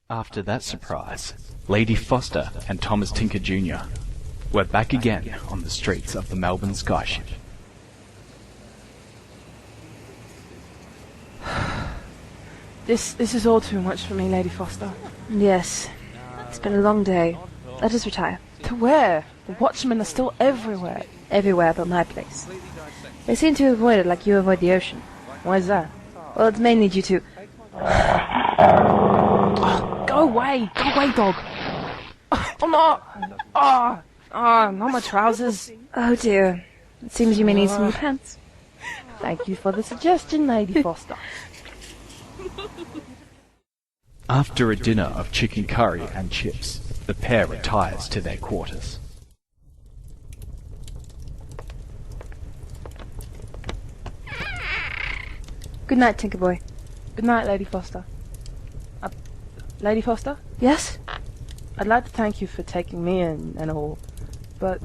After that surprise, Lady Foster and Thomas Tinker Jr. were back again on the streets of the Melbourne skyship. This is all too much for me, Lady Foster. Yes. It's been a long day. Let us retire. To where? The watchmen are still everywhere. Everywhere but my place. They seem to avoid it like you avoid the ocean. Why is that? Well, it's mainly due to... Go away, dog. Oh, no. Not my trousers. Oh dear. It seems you may need some new pants. Thank you for the suggestion, Lady Foster. After a dinner of chicken curry and chips, the pair retires to their quarters. Good night, Tinkerboy. Good night, Lady Foster. Lady Foster? Yes? I'd like to thank you for taking me in and all, but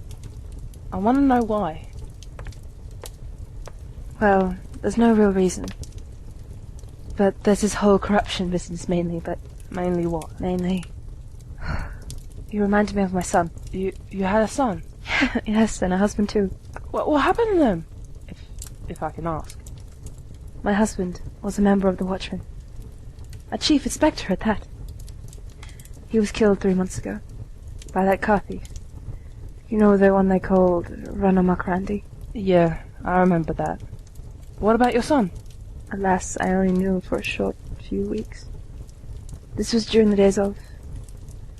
I want to know why. Well, there's no real reason. But there's this whole corruption business mainly, but... Mainly what? Mainly... You reminded me of my son. You had a son? Yes, and a husband too. What happened to them? If I can ask. My husband was a member of the Watchmen. A chief inspector at that. He was killed 3 months ago. By that car thief. You know, the one they called Run Amok Randy? Yeah, I remember that. What about your son? Alas, I only knew him for a short few weeks. This was during the days of...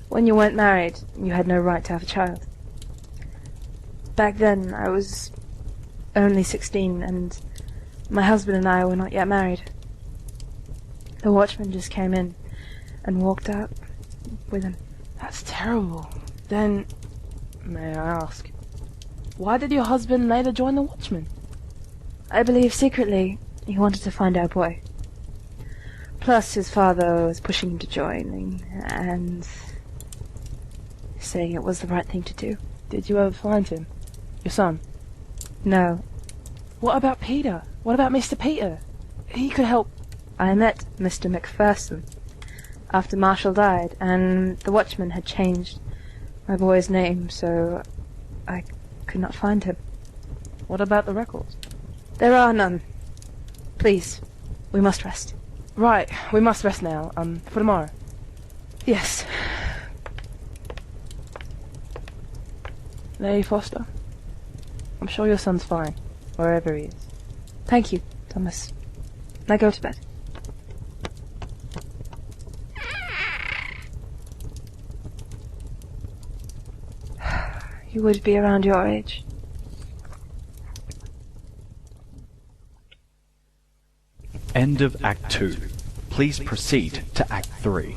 when you weren't married, you had no right to have a child. Back then, I was only 16, and my husband and I were not yet married. The watchman just came in and walked out with him. That's terrible. Then, may I ask, why did your husband later join the Watchmen? I believe secretly he wanted to find our boy. Plus his father was pushing him to join, and saying it was the right thing to do. Did you ever find him? Your son? No. What about Peter? What about Mr. Peter? He could help. I met Mr. McPherson after Marshall died, and the Watchman had changed my boy's name, so I could not find him. What about the records? There are none. Please, we must rest. Right, we must rest now, for tomorrow. Yes. Lady Foster, I'm sure your son's fine, wherever he is. Thank you, Thomas. Now go to bed. You would be around your age. End of Act 2. Please proceed to Act 3.